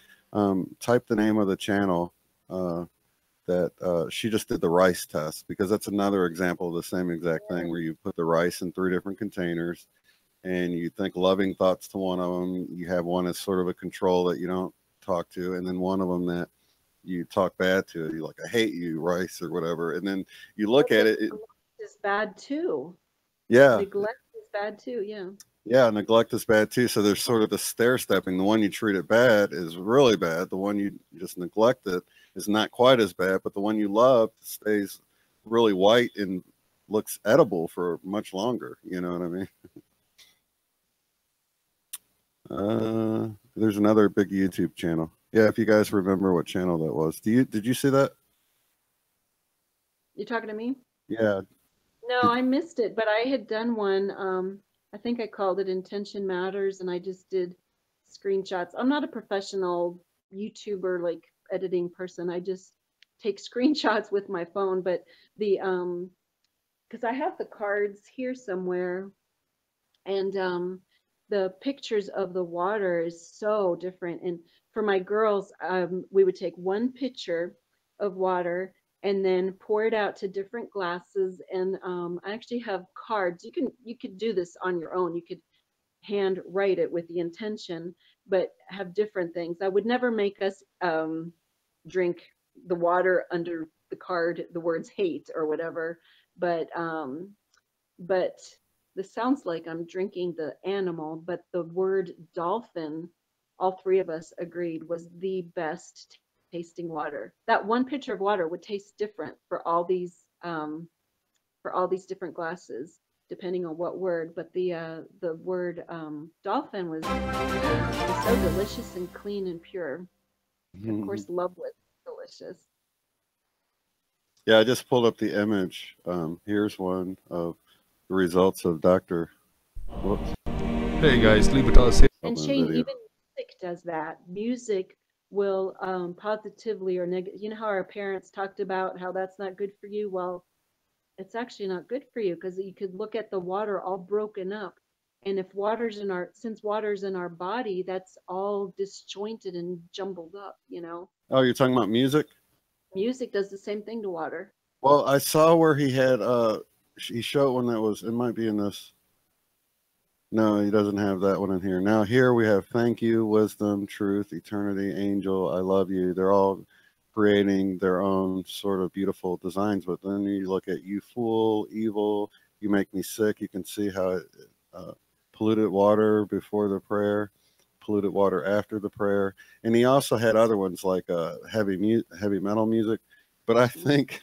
H: type the name of the channel that she just did the rice test, because that's another example of the same exact thing where you put the rice in 3 different containers and you think loving thoughts to one of them. You have one as sort of a control that you don't talk to, and then one of them that you talk bad to. You're like, I hate you, rice, or whatever. And then you look at it.
G: It's bad too.
H: Yeah.
G: Neglect is bad too. Yeah.
H: Yeah, neglect is bad too. So there's sort of the stair stepping. The one you treat it bad is really bad. The one you just neglect it is not quite as bad, but the one you love stays really white and looks edible for much longer. You know what I mean? There's another big YouTube channel. Yeah, if you guys remember what channel that was. Did you see that?
G: You talking to me?
H: Yeah.
G: No, I missed it, but I had done one. I think I called it Intention Matters, and I just did screenshots. I'm not a professional YouTuber, like editing person. I just take screenshots with my phone, but the because I have the cards here somewhere, and the pictures of the water is so different. And for my girls, we would take one picture of water and then pour it out to different glasses. And I actually have cards. You could do this on your own. You could hand write it with the intention, but have different things. I would never make us drink the water under the card, the words hate or whatever. But this sounds like I'm drinking the animal, but the word dolphin, all 3 of us agreed, was the best tasting water. That one pitcher of water would taste different for all these different glasses, depending on what word. But the word dolphin was so delicious and clean and pure. Of course, love was delicious.
H: Yeah, I just pulled up the image. Here's one of the results of Dr. Whoops.
I: Hey guys, Libertas here.
G: And Shane, even music does that. Music will positively or negative. You know how our parents talked about how that's not good for you? Well, it's actually not good for you, because you could look at the water all broken up. And if since water's in our body, that's all disjointed and jumbled up, you know?
H: Oh, you're talking about music?
G: Music does the same thing to water.
H: Well, I saw where he had, he showed one that was, it might be in this No, he doesn't have that one in here. Now here we have thank you, wisdom, truth, eternity, angel, I love you. They're all creating their own sort of beautiful designs. But then you look at you fool, evil, you make me sick. You can see how it polluted water before the prayer, polluted water after the prayer. And he also had other ones like heavy metal music. But I think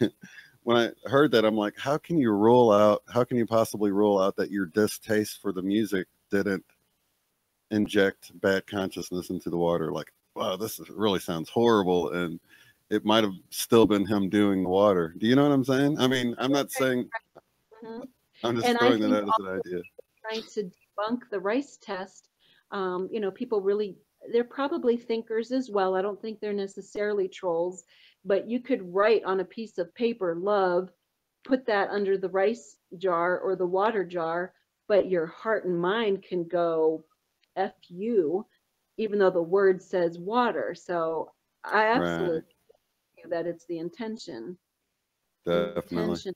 H: when I heard that, I'm like, how can you possibly rule out that your distaste for the music didn't inject bad consciousness into the water? Like, wow, really sounds horrible. And it might have still been him doing the water. Do you know what I'm saying? I mean, I'm not saying, I'm just throwing that out as an idea.
G: Trying to debunk the rice test, you know, people really, they're probably thinkers as well. I don't think they're necessarily trolls, but you could write on a piece of paper, love, put that under the rice jar or the water jar, but your heart and mind can go F you, even though the word says water. So I absolutely think that it's the intention.
H: Definitely.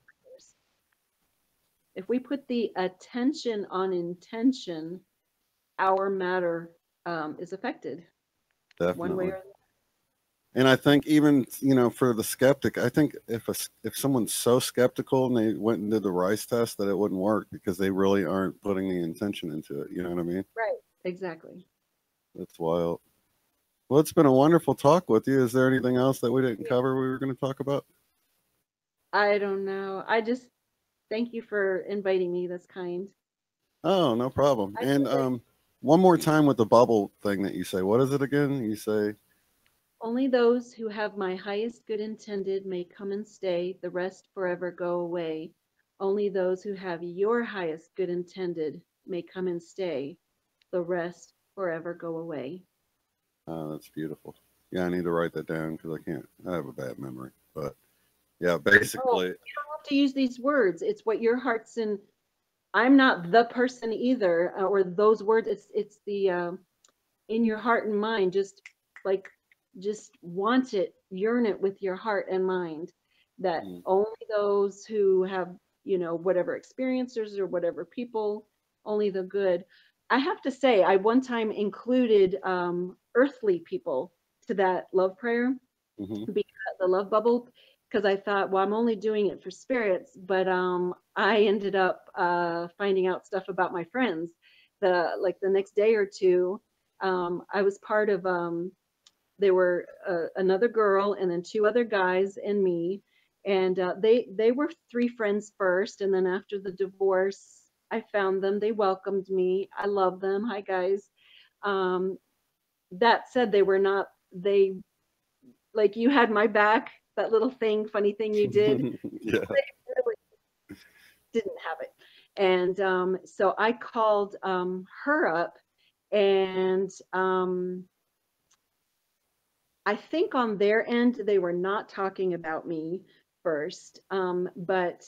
G: If we put the attention on intention, our matter is affected.
H: Definitely.
G: One way or the other.
H: And I think even, you know, for the skeptic, I think if someone's so skeptical and they went and did the rice test, that it wouldn't work because they really aren't putting the intention into it. You know what I mean?
G: Right. Exactly.
H: That's wild. Well, it's been a wonderful talk with you. Is there anything else that we didn't cover we were going to talk about?
G: I don't know. I just thank you for inviting me. That's kind.
H: Oh, no problem. And one more time with the bubble thing that you say. What is it again? You say,
G: only those who have my highest good intended may come and stay. The rest forever go away. Only those who have your highest good intended may come and stay. The rest forever go away.
H: Oh, that's beautiful. Yeah, I need to write that down because I have a bad memory. But yeah, basically.
G: You don't have to use these words. It's what your heart's in. I'm not the person either, or those words. It's the in your heart and mind. Just want it, yearn it with your heart and mind. That only those who have, you know, whatever experiencers or whatever people, only the good. I have to say, I one time included earthly people to that love prayer, because the love bubble, because I thought, well, I'm only doing it for spirits, but I ended up finding out stuff about my friends. The next day or two, I was part of, there were another girl and then two other guys and me, and they were three friends first, and then after the divorce, I found them. They welcomed me. I love them. Hi, guys. That said, they like, you had my back, that little funny thing you did.
H: Yeah.
G: They really didn't have it. And so I called her up, and I think on their end, they were not talking about me first, but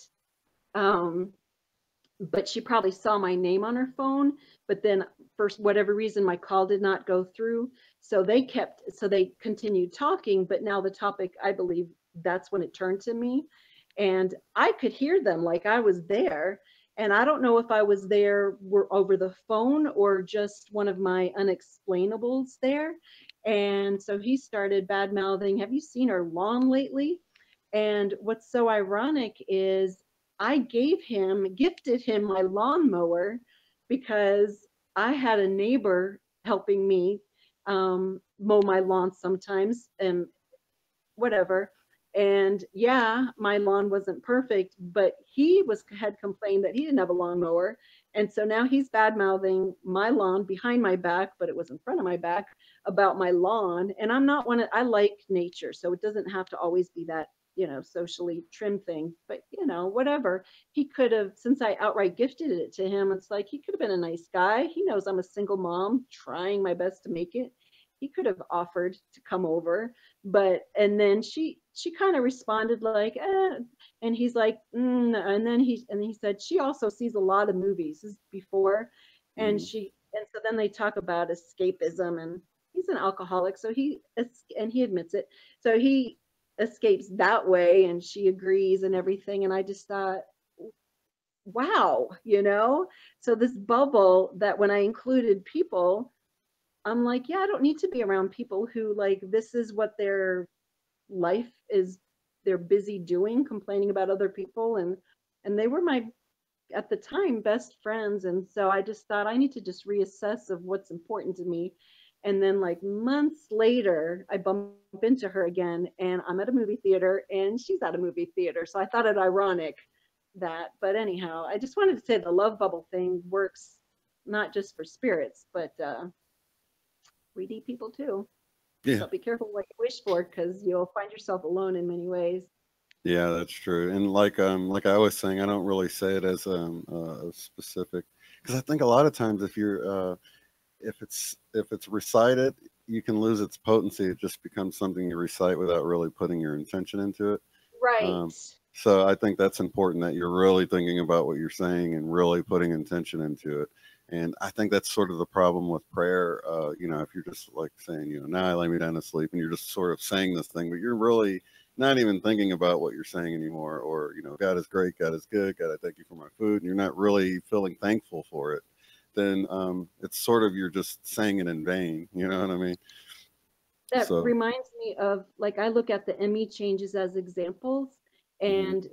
G: she probably saw my name on her phone, but then for whatever reason, my call did not go through. So they continued talking, but now the topic, I believe that's when it turned to me, and I could hear them like I was there. And I don't know if I was there over the phone or just one of my unexplainables there. And so he started bad mouthing, have you seen our lawn lately? And what's so ironic is I gifted him my lawnmower because I had a neighbor helping me mow my lawn sometimes and whatever. And yeah, my lawn wasn't perfect, but he had complained that he didn't have a lawnmower. And so now he's bad mouthing my lawn behind my back, but it was in front of my back, about my lawn. And I'm not I like nature, so it doesn't have to always be that, you know, socially trim thing, but you know, whatever. He could have, since I outright gifted it to him, it's like, he could have been a nice guy. He knows I'm a single mom trying my best to make it. He could have offered to come over, and then she kind of responded like, and he's like, and then he said she also sees a lot of movies. This is before, and so then they talk about escapism, and he's an alcoholic, so he admits it. So he escapes that way, and she agrees and everything. And I just thought, wow, you know? So this bubble that when I included people, I'm like, yeah, I don't need to be around people who like, this is what their life is, they're busy doing, complaining about other people. And they were my, at the time, best friends. And so I just thought I need to just reassess of what's important to me. And then like months later, I bump into her again and I'm at a movie theater and she's at a movie theater. So I thought it ironic that, but anyhow, I just wanted to say the love bubble thing works not just for spirits, but 3D people too.
H: Yeah.
G: So be careful what you wish for, because you'll find yourself alone in many ways.
H: Yeah, that's true. And like I was saying, I don't really say it as specific, because I think a lot of times if you're if it's recited, you can lose its potency. It just becomes something you recite without really putting your intention into it.
G: Right.
H: So I think that's important, that you're really thinking about what you're saying and really putting intention into it. And I think that's sort of the problem with prayer. You know, if you're just like saying, you know, now I lay me down to sleep, and you're just sort of saying this thing, but you're really not even thinking about what you're saying anymore. Or, you know, God is great, God is good, God, I thank you for my food, and you're not really feeling thankful for it, then it's sort of, you're just saying it in vain. You know what I mean?
G: That reminds me of, like, I look at the ME changes as examples, and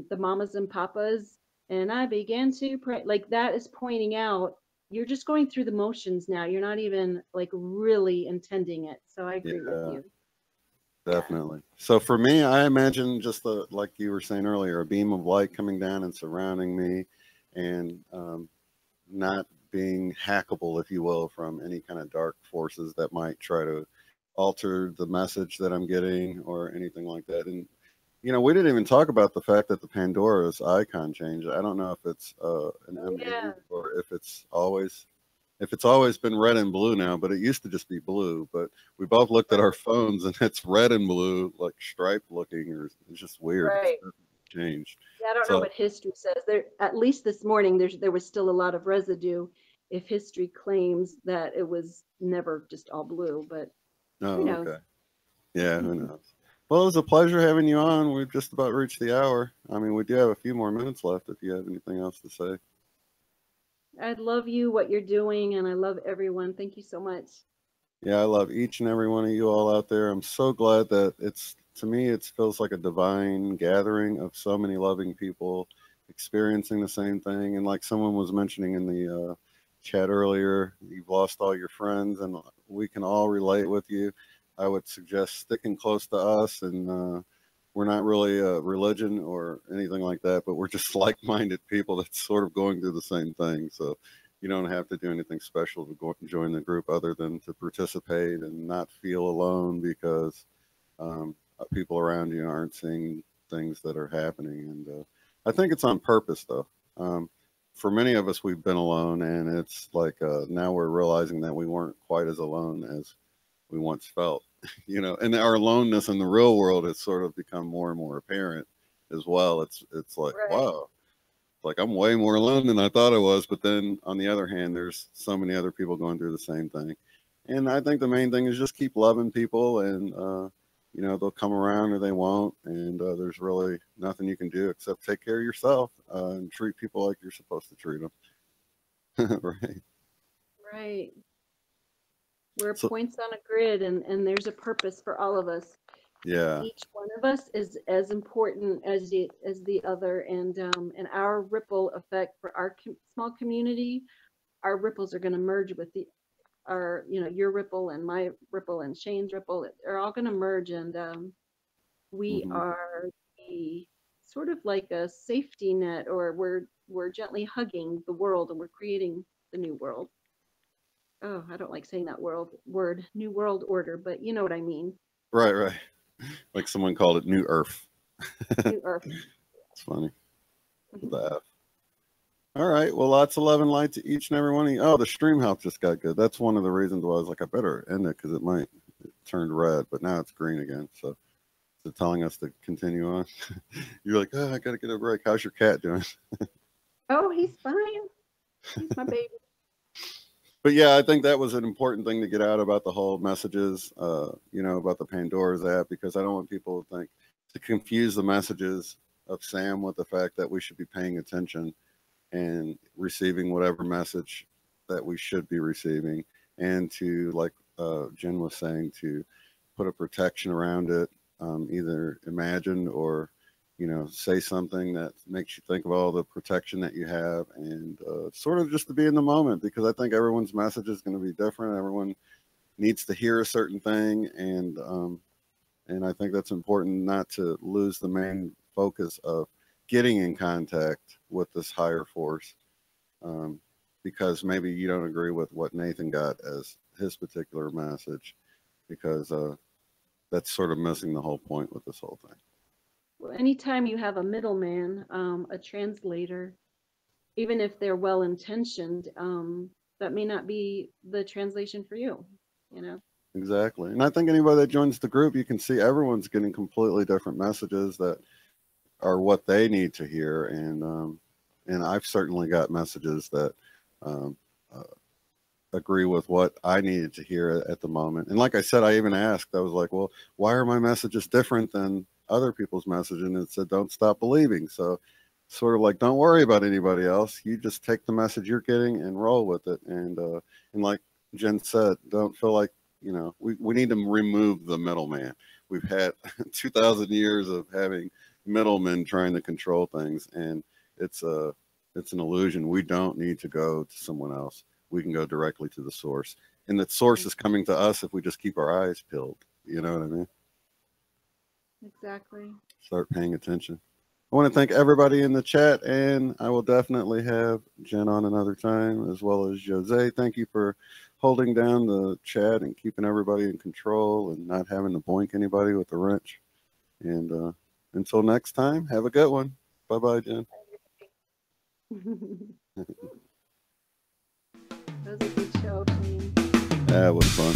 G: the mamas and papas, and I began to pray, like that is pointing out you're just going through the motions now. You're not even like really intending it. So I agree with you.
H: Definitely. So for me, I imagine just like you were saying earlier, a beam of light coming down and surrounding me, and not being hackable, if you will, from any kind of dark forces that might try to alter the message that I'm getting or anything like that. And you know, we didn't even talk about the fact that the Pandora's icon changed. I don't know if it's an ME or if it's always been red and blue now, but it used to just be blue. But we both looked at our phones and it's red and blue, like striped looking, or it's just weird.
G: Right.
H: It's changed.
G: Yeah, I don't know what history says. There, at least this morning, there was still a lot of residue. If history claims that it was never just all blue, but who knows?
H: Okay. Yeah, who knows? Well, it was a pleasure having you on. We've just about reached the hour. I mean, we do have a few more minutes left if you have anything else to say.
G: I love you, what you're doing, and I love everyone. Thank you so much.
H: Yeah, I love each and every one of you all out there. I'm so glad that to me, it feels like a divine gathering of so many loving people experiencing the same thing. And like someone was mentioning in the chat earlier, you've lost all your friends, and we can all relate with you. I would suggest sticking close to us, and we're not really a religion or anything like that, but we're just like-minded people that's sort of going through the same thing. So you don't have to do anything special to go and join the group other than to participate and not feel alone, because people around you aren't seeing things that are happening. And I think it's on purpose, though. For many of us, we've been alone, and it's like now we're realizing that we weren't quite as alone as we once felt, you know, and our aloneness in the real world has sort of become more and more apparent as well. It's like, wow, like I'm way more alone than I thought I was. But then on the other hand, there's so many other people going through the same thing. And I think the main thing is just keep loving people, and, you know, they'll come around or they won't. And there's really nothing you can do except take care of yourself and treat people like you're supposed to treat them. Right.
G: Right. We're points on a grid, and there's a purpose for all of us.
H: Yeah.
G: Each one of us is as important as the other, and our ripple effect for our small community, our ripples are going to merge with your ripple and my ripple and Shane's ripple. They're all going to merge, and we are sort of like a safety net, or we're gently hugging the world, and we're creating the new world. Oh, I don't like saying that word, New World Order, but you know what I mean.
H: Right. Like someone called it New Earth.
G: New Earth.
H: It's funny. That. All right. Well, lots of love and light to each and every one of you. Oh, the stream health just got good. That's one of the reasons why I was like, I better end it, because it turned red, but now it's green again. So it's telling us to continue on. You're like, oh, I got to get a break. How's your cat doing?
G: Oh, he's fine. He's my baby.
H: But yeah, I think that was an important thing to get out about the whole messages, you know, about the Pandora's app, because I don't want people to confuse the messages Sam with the fact that we should be paying attention and receiving whatever message that we should be receiving, and to, like Jen was saying, to put a protection around it, either imagine or, you know, say something that makes you think of all the protection that you have, and sort of just to be in the moment, because I think everyone's message is going to be different. Everyone needs to hear a certain thing, and I think that's important, not to lose the main focus of getting in contact with this higher force, because maybe you don't agree with what Nathan got as his particular message, because that's sort of missing the whole point with this whole thing.
G: Well, anytime you have a middleman, a translator, even if they're well-intentioned, that may not be the translation for you, you know?
H: Exactly. And I think anybody that joins the group, you can see everyone's getting completely different messages that are what they need to hear. And I've certainly got messages that agree with what I needed to hear at the moment. And like I said, I even asked, I was like, well, why are my messages different than other people's message? And it said, don't stop believing. So sort of like, don't worry about anybody else. You just take the message you're getting and roll with it. And like Jen said, don't feel like, you know, we need to remove the middleman. We've had 2,000 years of having middlemen trying to control things, and it's an illusion. We don't need to go to someone else. We can go directly to the source, and the source is coming to us if we just keep our eyes peeled. You know what I mean?
G: Exactly.
H: Start paying attention. I want to thank everybody in the chat, and I will definitely have Jen on another time, as well as Jose. Thank you for holding down the chat and keeping everybody in control and not having to boink anybody with a wrench. And until next time, have a good one. Bye-bye, Jen.
G: That was a good show, Shane.
H: That was fun.